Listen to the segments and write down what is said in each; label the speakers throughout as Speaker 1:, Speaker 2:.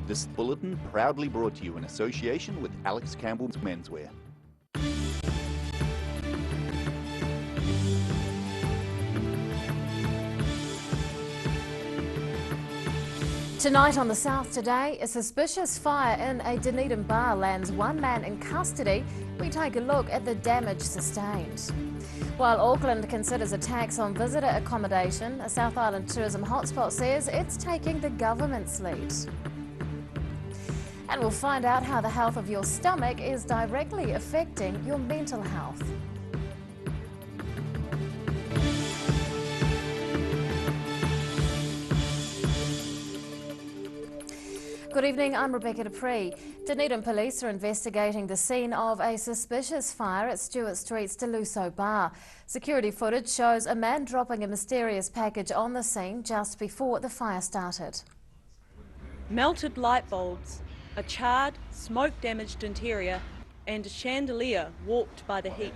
Speaker 1: This bulletin proudly brought to you in association with Alex Campbell's Menswear.
Speaker 2: Tonight on The South Today, a suspicious fire in a Dunedin bar lands one man in custody. We take a look at the damage sustained. While Auckland considers a tax on visitor accommodation, a South Island tourism hotspot says it's taking the government's lead. And we'll find out how the health of your stomach is directly affecting your mental health. Good evening, I'm Rebecca Dupree. Dunedin police are investigating the scene of a suspicious fire at Stewart Street's Deluso bar. Security footage shows a man dropping a mysterious package on the scene just before the fire started.
Speaker 3: Melted light bulbs, a charred, smoke-damaged interior and a chandelier warped by the heat.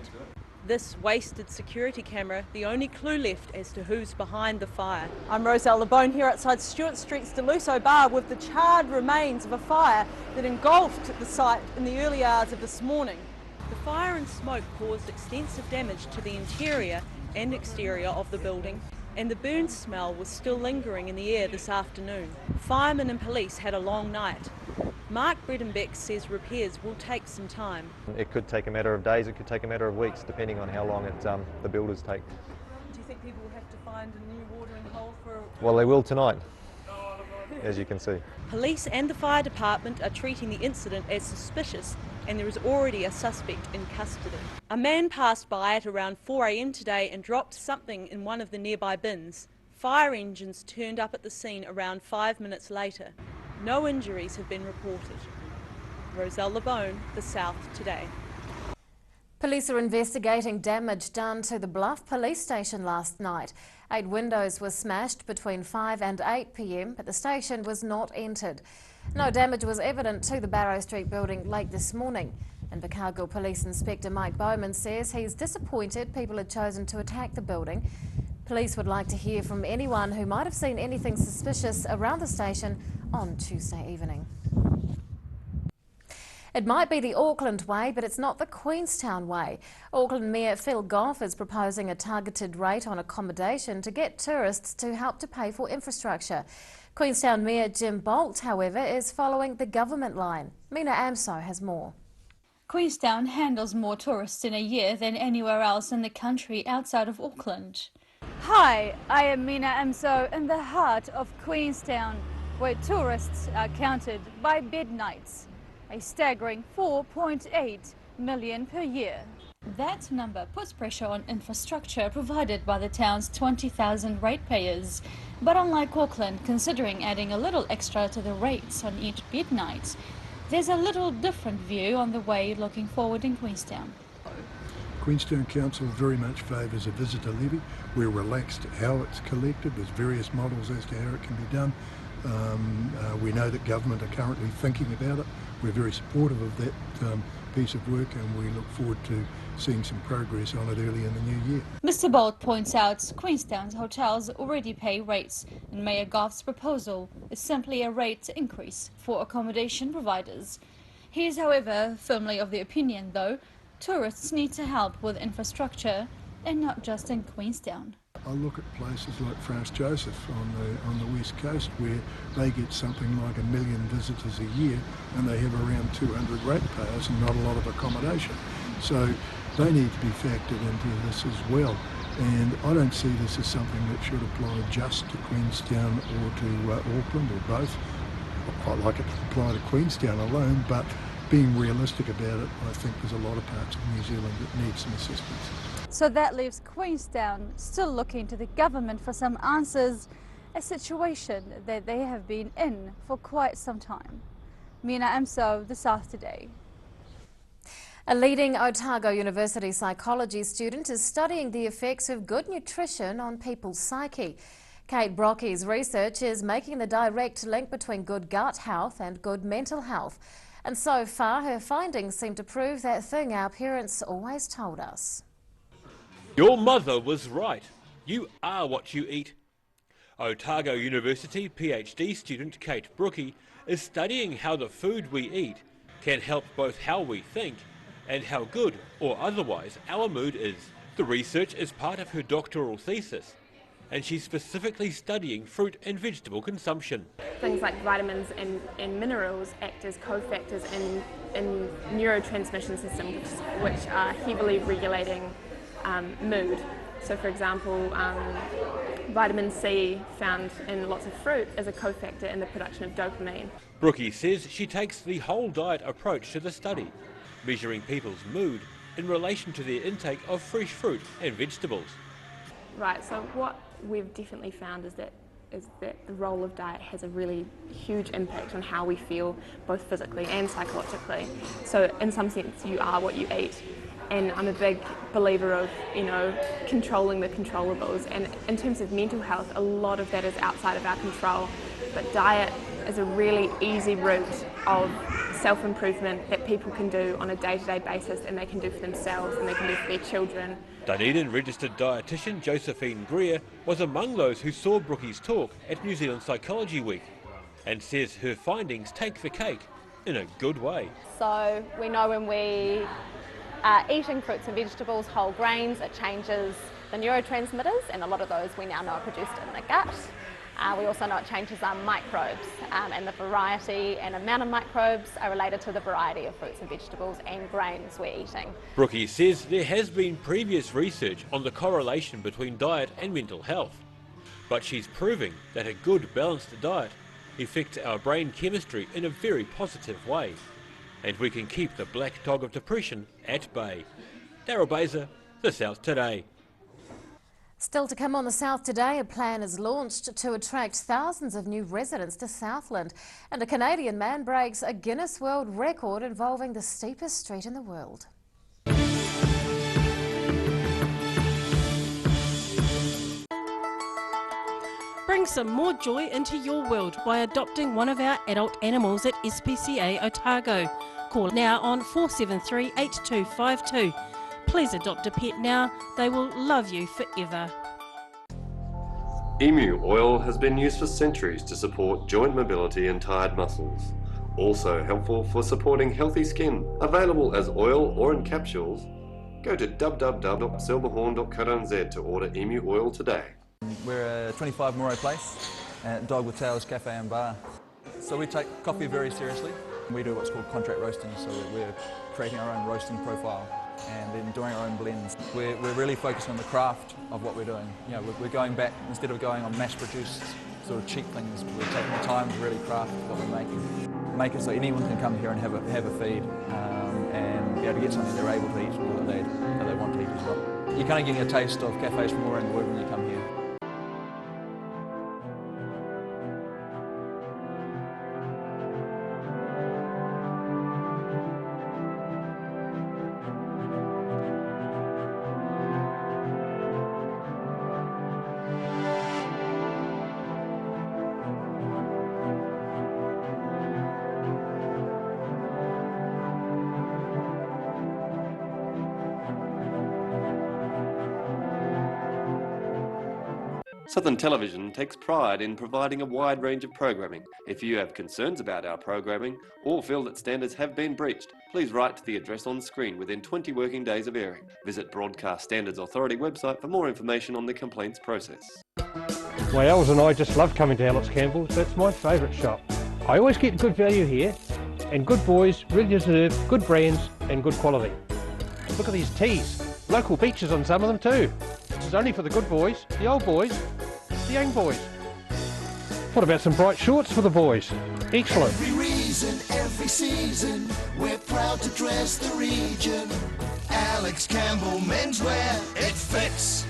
Speaker 3: This wasted security camera, the only clue left as to who's behind the fire. I'm Roselle LeBone here outside Stewart Street's Deluso bar with the charred remains of a fire that engulfed the site in the early hours of this morning. The fire and smoke caused extensive damage to the interior and exterior of the building, and the burn smell was still lingering in the air this afternoon. Firemen and police had a long night. Mark Bredenbeck says repairs will take some time.
Speaker 4: It could take a matter of days, it could take a matter of weeks, depending on how long the builders take.
Speaker 3: Do you think people will have to find a new watering hole for...
Speaker 4: Well, they will tonight, as you can see.
Speaker 3: Police and the fire department are treating the incident as suspicious, and there is already a suspect in custody. A man passed by at around 4 a.m. today and dropped something in one of the nearby bins. Fire engines turned up at the scene around 5 minutes later. No injuries have been reported. Roselle LeBone, The South Today.
Speaker 2: Police are investigating damage done to the Bluff police station last night. 8 windows were smashed between 5 and 8 p.m, but the station was not entered. No damage was evident to the Barrow Street building late this morning. Invercargill Police Inspector Mike Bowman says he's disappointed people had chosen to attack the building. Police would like to hear from anyone who might have seen anything suspicious around the station on Tuesday evening. It might be the Auckland way, but it's not the Queenstown way. Auckland Mayor Phil Goff is proposing a targeted rate on accommodation to get tourists to help to pay for infrastructure. Queenstown Mayor Jim Bolt, however, is following the government line. Mina Amso has more.
Speaker 5: Queenstown handles more tourists in a year than anywhere else in the country outside of Auckland.
Speaker 6: Hi, I am Mina Amso in the heart of Queenstown, where tourists are counted by bed nights, a staggering 4.8 million per year.
Speaker 5: That number puts pressure on infrastructure provided by the town's 20,000 ratepayers. But unlike Auckland, considering adding a little extra to the rates on each bed night, there's a little different view on the way looking forward in Queenstown.
Speaker 7: Queenstown Council very much favours a visitor levy. We're relaxed how it's collected. There's various models as to how it can be done. We know that government are currently thinking about it. We're very supportive of that piece of work, and we look forward to seeing some progress on it early in the new year.
Speaker 5: Mr. Bolt points out Queenstown's hotels already pay rates, and Mayor Goff's proposal is simply a rate increase for accommodation providers. He is, however, firmly of the opinion, though, tourists need to help with infrastructure, and not just in Queenstown.
Speaker 7: I look at places like Franz Josef on the west coast, where they get something like 1 million visitors a year, and they have around 200 ratepayers and not a lot of accommodation. So they need to be factored into this as well. And I don't see this as something that should apply just to Queenstown or to Auckland or both. I quite like it to apply to Queenstown alone, but being realistic about it, I think there's a lot of parts of New Zealand that need some assistance.
Speaker 6: So that leaves Queenstown still looking to the government for some answers, a situation that they have been in for quite some time. Mina Amso, The South Today.
Speaker 2: A leading Otago University psychology student is studying the effects of good nutrition on people's psyche. Kate Brockie's research is making the direct link between good gut health and good mental health. And so far, her findings seem to prove that thing our parents always told us.
Speaker 8: Your mother was right. You are what you eat. Otago University PhD student Kate Brookie is studying how the food we eat can help both how we think and how good or otherwise our mood is. The research is part of her doctoral thesis, and she's specifically studying fruit and vegetable consumption.
Speaker 9: Things like vitamins and minerals act as cofactors in neurotransmission systems, which are heavily regulating mood. So for example, vitamin C found in lots of fruit is a cofactor in the production of dopamine.
Speaker 8: Brookie says she takes the whole diet approach to the study, measuring people's mood in relation to their intake of fresh fruit and vegetables.
Speaker 9: Right, so what we've definitely found is that the role of diet has a really huge impact on how we feel, both physically and psychologically. So in some sense, you are what you eat. And I'm a big believer of, controlling the controllables. And in terms of mental health, a lot of that is outside of our control. But diet is a really easy route of self-improvement that people can do on a day-to-day basis, and they can do for themselves and they can do for their children.
Speaker 8: Dunedin registered dietitian Josephine Greer was among those who saw Brookie's talk at New Zealand Psychology Week and says her findings take the cake in a good way.
Speaker 10: So we know when we are eating fruits and vegetables, whole grains, it changes the neurotransmitters, and a lot of those we now know are produced in the gut. We also know it changes our microbes, and the variety and amount of microbes are related to the variety of fruits and vegetables and grains we're eating.
Speaker 8: Brookie says there has been previous research on the correlation between diet and mental health, but she's proving that a good balanced diet affects our brain chemistry in a very positive way, and we can keep the black dog of depression at bay. Daryl Baser, The South Today.
Speaker 2: Still to come on The South Today, a plan is launched to attract thousands of new residents to Southland, and a Canadian man breaks a Guinness World Record involving the steepest street in the world.
Speaker 11: Bring some more joy into your world by adopting one of our adult animals at SPCA Otago. Call now on 473 8252. Please adopt a pet now, they will love you forever.
Speaker 12: Emu oil has been used for centuries to support joint mobility and tired muscles. Also helpful for supporting healthy skin. Available as oil or in capsules. Go to www.silverhorn.co.nz to order emu oil today.
Speaker 13: We're a 25 Moray Place at Dog with Tails Cafe and Bar. So we take coffee very seriously. We do what's called contract roasting, so we're creating our own roasting profile and then doing our own blends. We're really focused on the craft of what we're doing. We're going back, instead of going on mass-produced sort of cheap things, we're taking the time to really craft what we're making. Make it so anyone can come here and have a feed and be able to get something they're able to eat or that they want to eat as well. You're kind of getting a taste of cafes from all around the world when you come here.
Speaker 12: Southern Television takes pride in providing a wide range of programming. If you have concerns about our programming or feel that standards have been breached, please write to the address on screen within 20 working days of airing. Visit Broadcast Standards Authority website for more information on the complaints process.
Speaker 14: My Els and I just love coming to Alex Campbell's. That's my favourite shop. I always get good value here, and good boys really deserve good brands and good quality. Look at these tees. Local beaches on some of them too. This is only for the good boys, the old boys, the young boys. What about some bright shorts for the boys? Excellent.
Speaker 15: Every reason, every season, we're proud to dress the region. Alex Campbell Menswear, it fits.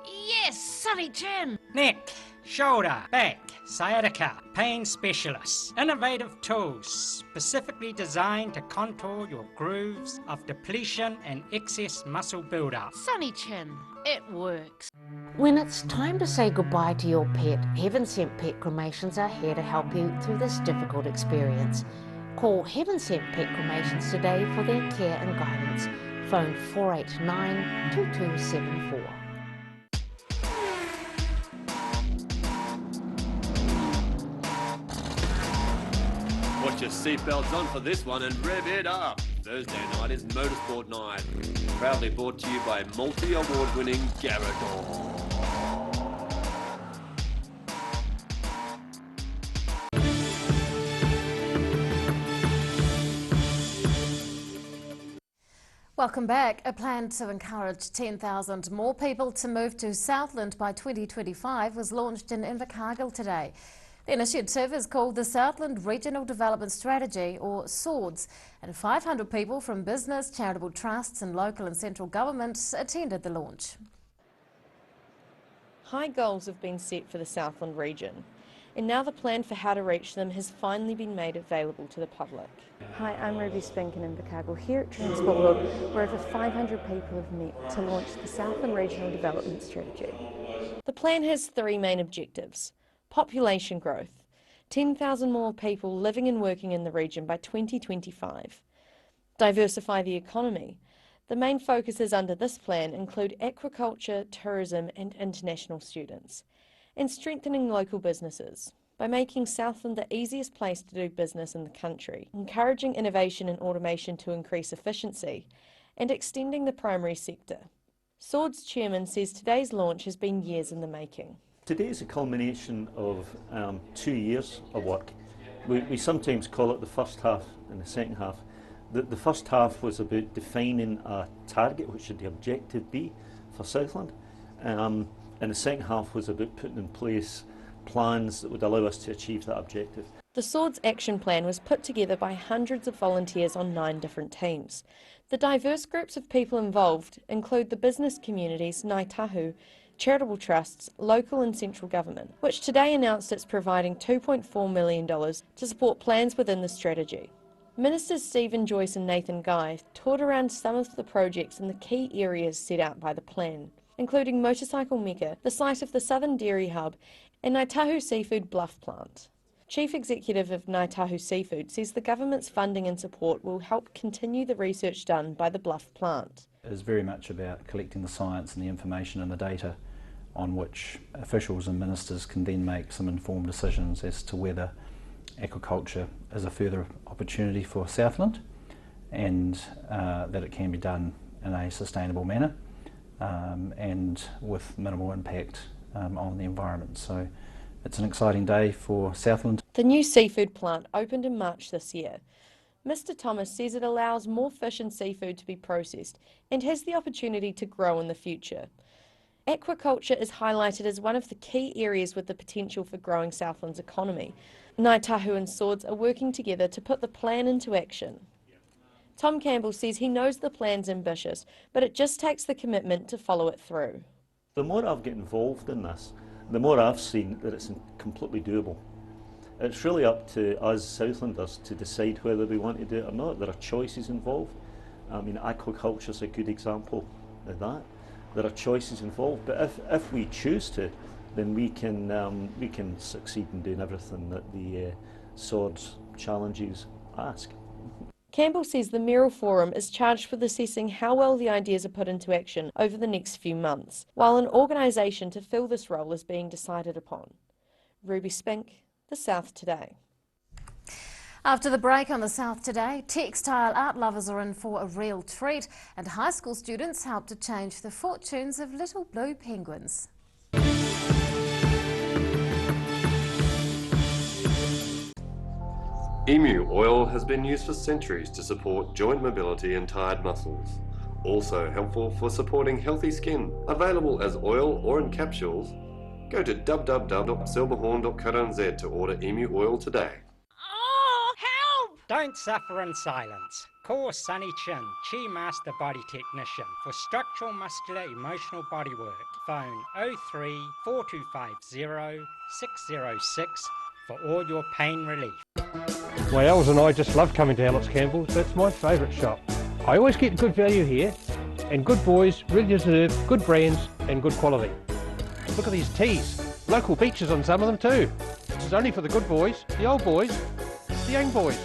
Speaker 16: Yes, Sonny Chin.
Speaker 17: Neck, shoulder, back, sciatica, pain specialists. Innovative tools specifically designed to contour your grooves of depletion and excess muscle buildup.
Speaker 16: Sonny Chin, it works.
Speaker 18: When it's time to say goodbye to your pet, Heaven Sent Pet Cremations are here to help you through this difficult experience. Call Heaven Sent Pet Cremations today for their care and guidance. Phone 489 2274.
Speaker 12: Put your seatbelts on for this one and rev it up. Thursday night is Motorsport Night. Proudly brought to you by multi-award-winning Garador.
Speaker 2: Welcome back. A plan to encourage 10,000 more people to move to Southland by 2025 was launched in Invercargill today. The initiative is called the Southland Regional Development Strategy, or SWORDS, and 500 people from business, charitable trusts and local and central governments attended the launch.
Speaker 19: High goals have been set for the Southland region, and now the plan for how to reach them has finally been made available to the public.
Speaker 20: Hi, I'm Ruby Spink in Invercargill here at Transport World, where over 500 people have met to launch the Southland Regional Development Strategy.
Speaker 19: The plan has three main objectives. Population growth, 10,000 more people living and working in the region by 2025. Diversify the economy. The main focuses under this plan include aquaculture, tourism and international students. And strengthening local businesses by making Southland the easiest place to do business in the country, encouraging innovation and automation to increase efficiency, and extending the primary sector. SWORDS chairman says today's launch has been years in the making.
Speaker 21: Today is a culmination of 2 years of work. We sometimes call it the first half and the second half. The first half was about defining a target, which should the objective be for Southland, and the second half was about putting in place plans that would allow us to achieve that objective.
Speaker 19: The SWORDS action plan was put together by hundreds of volunteers on 9 different teams. The diverse groups of people involved include the business communities, Ngāi Tahu, charitable trusts, local and central government, which today announced it's providing $2.4 million to support plans within the strategy. Ministers Stephen Joyce and Nathan Guy toured around some of the projects and the key areas set out by the plan, including Motorcycle Mecca, the site of the Southern Dairy Hub, and Ngāi Tahu Seafood Bluff Plant. Chief Executive of Ngāi Tahu Seafood says the government's funding and support will help continue the research done by the Bluff Plant.
Speaker 22: It is very much about collecting the science and the information and the data on which officials and ministers can then make some informed decisions as to whether aquaculture is a further opportunity for Southland and that it can be done in a sustainable manner and with minimal impact on the environment. So it's an exciting day for Southland.
Speaker 19: The new seafood plant opened in March this year. Mr Thomas says it allows more fish and seafood to be processed and has the opportunity to grow in the future. Aquaculture is highlighted as one of the key areas with the potential for growing Southland's economy. Ngāi Tahu and SWORDS are working together to put the plan into action. Tom Campbell says he knows the plan's ambitious, but it just takes the commitment to follow it through.
Speaker 21: The more I've got involved in this, the more I've seen that it's completely doable. It's really up to us Southlanders to decide whether we want to do it or not. There are choices involved. I mean, aquaculture is a good example of that. There are choices involved, but if we choose to, then we can succeed in doing everything that the SWORDS challenges ask.
Speaker 19: Campbell says the Merrill Forum is charged with assessing how well the ideas are put into action over the next few months, while an organisation to fill this role is being decided upon. Ruby Spink, The South Today.
Speaker 2: After the break on The South Today, textile art lovers are in for a real treat, and high school students help to change the fortunes of little blue penguins.
Speaker 12: Emu oil has been used for centuries to support joint mobility and tired muscles. Also helpful for supporting healthy skin. Available as oil or in capsules. Go to www.silverhorn.co.nz to order emu oil today.
Speaker 17: Oh, help! Don't suffer in silence. Call Sunny Chin, Chi Master Body Technician, for structural, muscular, emotional bodywork. Phone 03 4250 606 for all your pain relief.
Speaker 14: My Els and I just love coming to Alex Campbell's. That's my favourite shop. I always get good value here, and good boys really deserve good brands and good quality. Look at these tees. Local beaches on some of them too. This is only for the good boys, the old boys, the young boys.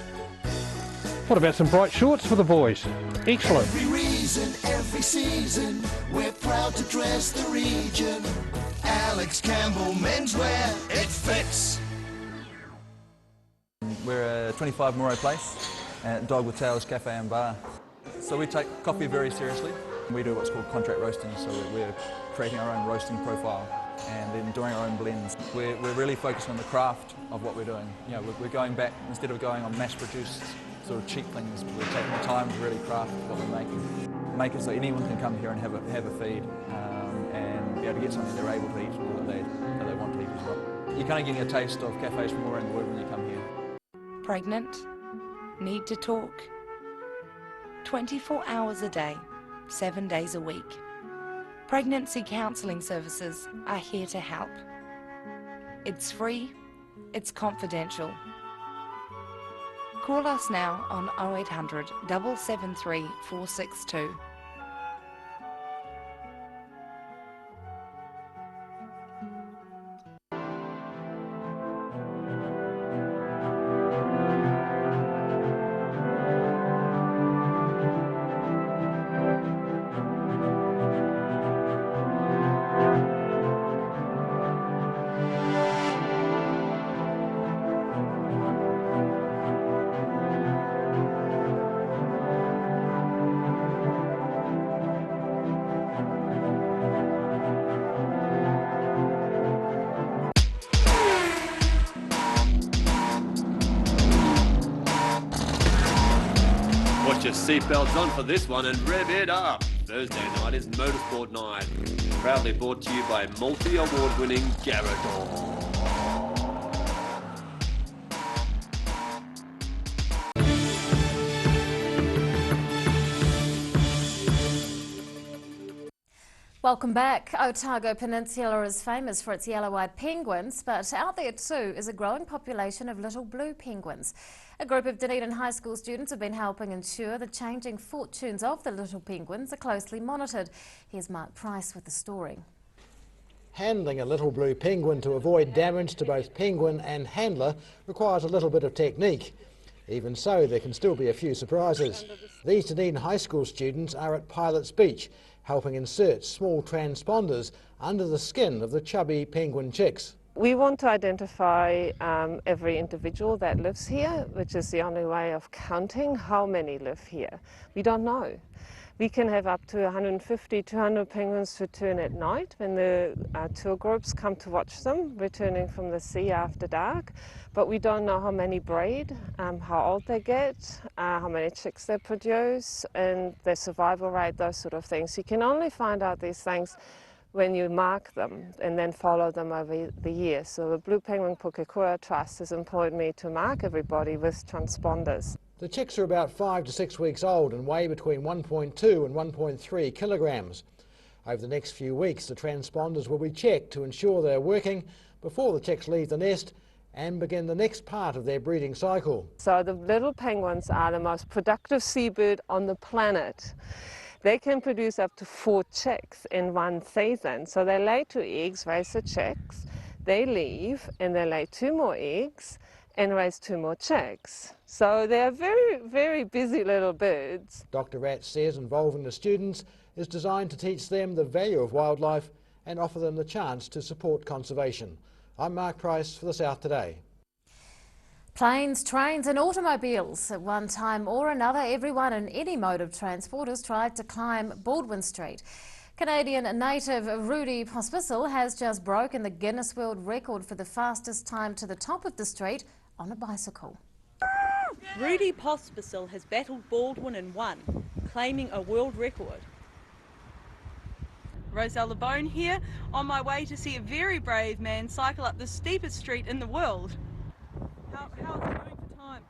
Speaker 14: What about some bright shorts for the boys? Excellent.
Speaker 15: Every reason, every season, we're proud to dress the region. Alex Campbell Menswear, it fits.
Speaker 13: We're 25 Moray Place at Dog with Tails Cafe and Bar. So we take coffee very seriously. We do what's called contract roasting, so we're creating our own roasting profile and then doing our own blends. We're really focused on the craft of what we're doing. You know, we're going back, instead of going on mass-produced sort of cheap things, we're taking the time to really craft what we're making. Make it so anyone can come here and have a feed and be able to get something they're able to eat or that they want to eat as well. You're kind of getting a taste of cafes from all around the world when you come here.
Speaker 1: Pregnant? Need to talk? 24 hours a day, 7 days a week. Pregnancy counselling services are here to help. It's free, it's confidential. Call us now on 0800 773 462.
Speaker 12: Put your seatbelts on for this one and rev it up. Thursday night is Motorsport Night. Proudly brought to you by multi-award-winning Garrador.
Speaker 2: Welcome back. Otago Peninsula is famous for its yellow-eyed penguins, but out there too is a growing population of little blue penguins. A group of Dunedin High School students have been helping ensure the changing fortunes of the little penguins are closely monitored. Here's Mark Price with the story.
Speaker 4: Handling a little blue penguin to avoid damage to both penguin and handler requires a little bit of technique. Even so, there can still be a few surprises. These Dunedin High School students are at Pilots Beach, helping insert small transponders under the skin of the chubby penguin chicks.
Speaker 23: We want to identify every individual that lives here, which is the only way of counting how many live here. We don't know. We can have up to 150, 200 penguins return at night when the tour groups come to watch them returning from the sea after dark, but we don't know how many breed, how old they get, how many chicks they produce, and their survival rate, those sort of things. You can only find out these things when you mark them and then follow them over the years. So the Blue Penguin Pukekura Trust has employed me to mark everybody with transponders.
Speaker 4: The chicks are about 5 to 6 weeks old and weigh between 1.2 and 1.3 kilograms. Over the next few weeks, the transponders will be checked to ensure they're working before the chicks leave the nest and begin the next part of their breeding cycle.
Speaker 23: So the little penguins are the most productive seabird on the planet. They can produce up to 4 chicks in one season. So they lay 2 eggs, raise the chicks, they leave and they lay 2 more eggs and raise 2 more chicks. So they're very, very busy little birds.
Speaker 4: Dr. Rat says involving the students is designed to teach them the value of wildlife and offer them the chance to support conservation. I'm Mark Price for the South Today.
Speaker 2: Planes, trains and automobiles. At one time or another, everyone in any mode of transport has tried to climb Baldwin Street. Canadian native Rudy Pospisil has just broken the Guinness World Record for the fastest time to the top of the street on a bicycle.
Speaker 3: Rudy Pospisil has battled Baldwin and won, claiming a world record. Roselle LeBone here, on my way to see a very brave man cycle up the steepest street in the world. How's he doing for time?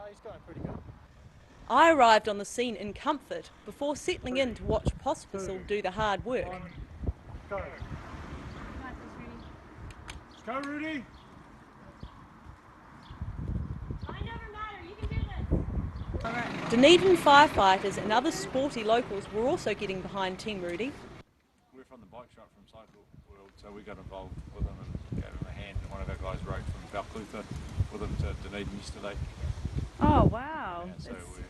Speaker 4: He's going pretty good.
Speaker 3: I arrived on the scene in comfort before settling in to watch Pospisil do the hard work.
Speaker 4: Go.
Speaker 24: Let's go, Rudy!
Speaker 3: Dunedin firefighters and other sporty locals were also getting behind Team Rudy.
Speaker 24: We're from the bike shop from Cycle World, so we got involved with them and gave him a hand. And one of our guys rode from Balclutha with him to Dunedin yesterday.
Speaker 3: Oh wow!
Speaker 24: Yeah, so we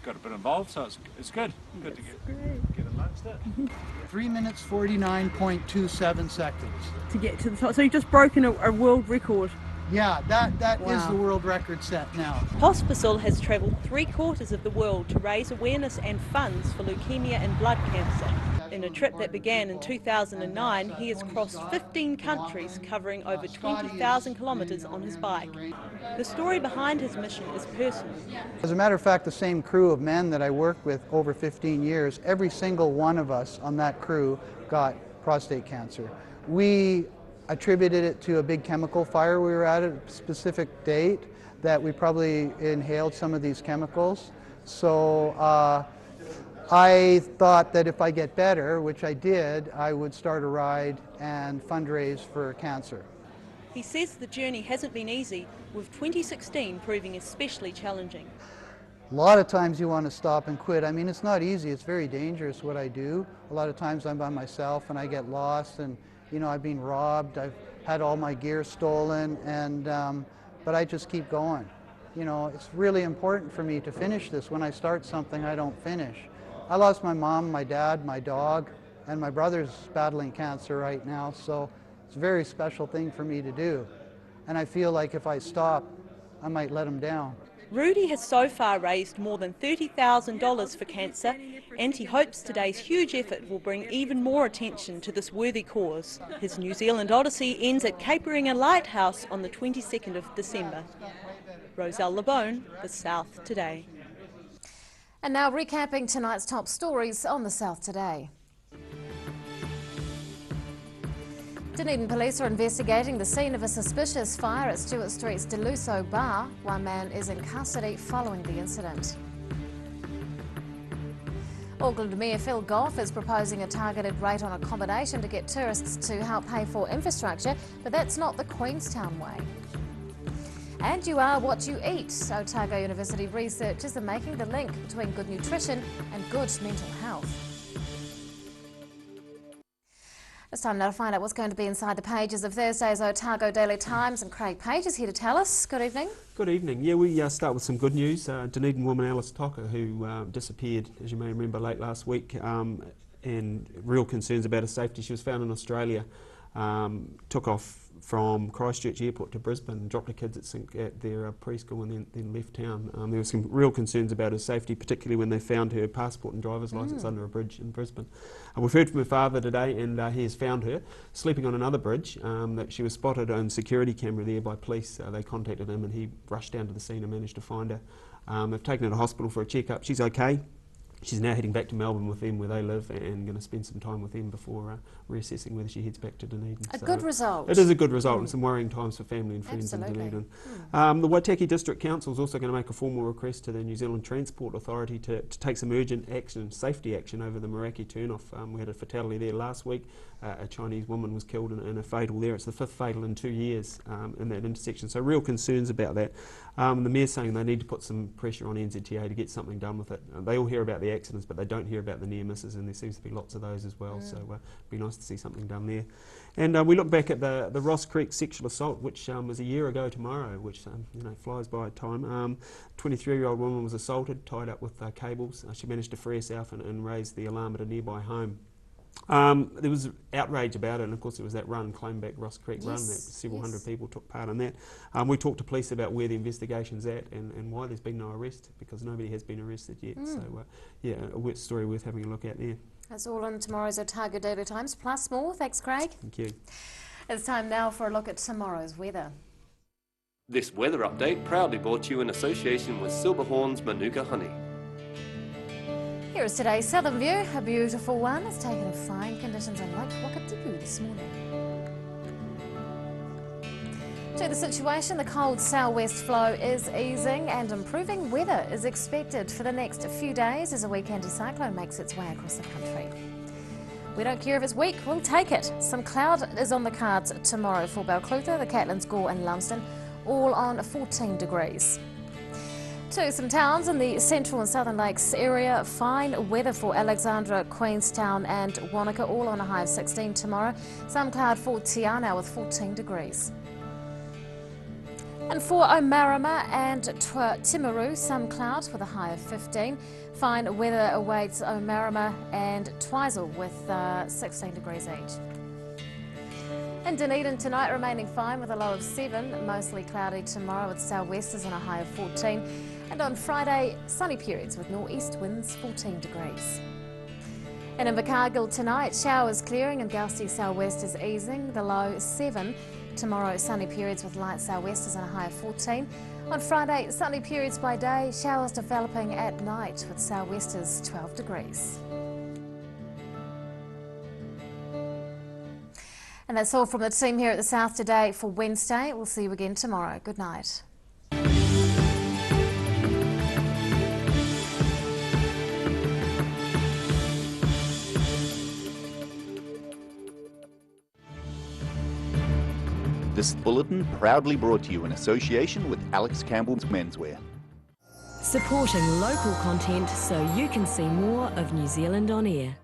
Speaker 24: got a bit involved, so it's good. Good to get amongst it.
Speaker 25: 3 minutes 49.27 seconds.
Speaker 3: To get to the top. So you've just broken a world record.
Speaker 5: Yeah, that is
Speaker 3: Wow.
Speaker 5: the world record set now.
Speaker 3: Pospisil has travelled 3/4 of the world to raise awareness and funds for leukemia and blood cancer. In a trip that began in 2009, he has crossed 15 countries, covering over 20,000 kilometres on his bike. The story behind his mission is personal.
Speaker 5: As a matter of fact, the same crew of men that I worked with over 15 years, every single one of us on that crew got prostate cancer. We attributed it to a big chemical fire we were at a specific date, that we probably inhaled some of these chemicals. So I thought that if I get better, which I did, I would start a ride and fundraise for cancer.
Speaker 3: He says the journey hasn't been easy, with 2016 proving especially challenging.
Speaker 5: A lot of times you want to stop and quit. I mean, it's not easy, it's very dangerous what I do. A lot of times I'm by myself and I get lost, and you know, I've been robbed, I've had all my gear stolen, and but I just keep going. You know, it's really important for me to finish this. When I start something, I don't finish. I lost my mom, my dad, my dog, and my brother's battling cancer right now, so it's a very special thing for me to do. And I feel like if I stop, I might let him down.
Speaker 3: Rudy has so far raised more than $30,000 for cancer, and he hopes today's huge effort will bring even more attention to this worthy cause. His New Zealand Odyssey ends at Caperinga Lighthouse on the 22nd of December. Roselle LeBone, The South Today.
Speaker 2: And now recapping tonight's top stories on The South Today. Dunedin police are investigating the scene of a suspicious fire at Stewart Street's Deluso bar. One man is in custody following the incident. Auckland Mayor Phil Goff is proposing a targeted rate on accommodation to get tourists to help pay for infrastructure, but that's not the Queenstown way. And you are what you eat. Otago University researchers are making the link between good nutrition and good mental health. It's time now to find out what's going to be inside the pages of Thursday's Otago Daily Times, and Craig Page is here to tell us. Good evening.
Speaker 6: Good evening. Yeah, we start with some good news. Dunedin woman Alice Tocker, who disappeared, as you may remember, late last week, and real concerns about her safety. She was found in Australia, took off from Christchurch Airport to Brisbane, dropped her kids at their preschool, and then left town. There were some real concerns about her safety, particularly when they found her passport and driver's licence under a bridge in Brisbane. We've heard from her father today, and he has found her sleeping on another bridge. That she was spotted on security camera there by police. They contacted him, and he rushed down to the scene and managed to find her. They've taken her to hospital for a checkup. She's okay. She's now heading back to Melbourne with them, where they live, and going to spend some time with them before reassessing whether she heads back to Dunedin.
Speaker 2: A good result.
Speaker 6: It is a good result, and some worrying times for family and friends
Speaker 2: Absolutely.
Speaker 6: in Dunedin. The Waitaki District Council is also going to make a formal request to the New Zealand Transport Authority to take some urgent action, safety action, over the Meraki turnoff. We had a fatality there last week. A Chinese woman was killed in a fatal there. It's the 5th fatal in 2 years in that intersection, so real concerns about that. The Mayor's saying they need to put some pressure on NZTA to get something done with it. They all hear about the accidents, but they don't hear about the near misses, and there seems to be lots of those as well, so it'd be nice to see something done there. And we look back at the Ross Creek sexual assault, which was a year ago tomorrow, which flies by time. 23-year-old woman was assaulted, tied up with cables. She managed to free herself and raise the alarm at a nearby home. There was outrage about it, and of course there was that run, Claim Back Ross Creek run, that several hundred people took part in that. We talked to police about where the investigation's at and why there's been no arrest, because nobody has been arrested yet. So yeah, a story worth having a look at there.
Speaker 2: That's all in tomorrow's Otago Daily Times, plus more. Thanks, Craig.
Speaker 6: Thank you.
Speaker 2: It's time now for a look at tomorrow's weather.
Speaker 12: This weather update proudly brought to you in association with Silverhorn's Manuka Honey.
Speaker 2: Here is today's southern view, a beautiful one. It's taken fine conditions on Lake Wakatipu this morning. To the situation, the cold southwest flow is easing and improving weather is expected for the next few days as a weak anticyclone makes its way across the country. We don't care if it's weak, we'll take it. Some cloud is on the cards tomorrow for Balclutha, the Catlins, Gore and Lumsden, all on 14 degrees. To some towns in the Central and Southern Lakes area, fine weather for Alexandra, Queenstown and Wanaka, all on a high of 16 tomorrow. Some cloud for Te Anau with 14 degrees. And for Omarama and Timaru, some clouds with a high of 15. Fine weather awaits Omarama and Twizel with 16 degrees each. In Dunedin tonight, remaining fine with a low of 7, mostly cloudy tomorrow with southwesters and a high of 14. And on Friday, sunny periods with northeast winds 14 degrees. And in Invercargill tonight, showers clearing and gusty southwesters easing, the low 7. Tomorrow, sunny periods with light southwesters and a high of 14. On Friday, sunny periods by day, showers developing at night with southwesters 12 degrees. And that's all from the team here at the South Today for Wednesday. We'll see you again tomorrow. Good night.
Speaker 7: This bulletin proudly brought to you in association with Alex Campbell's Menswear.
Speaker 8: Supporting local content so you can see more of New Zealand on air.